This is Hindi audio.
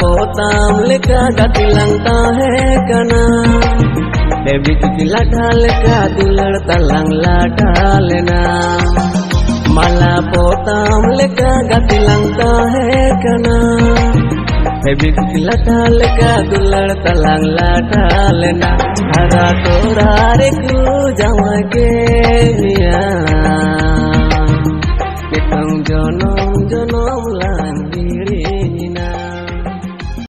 पोताम लेका गतिlang tahe kana Dewi tukila ढालका दुलड़ तलंग लाढालना माला पोताम लेका गतिlang tahe kana Dewi tukila ढालका दुलड़ तलंग लाढालना हरा तोरा रे कु जावा के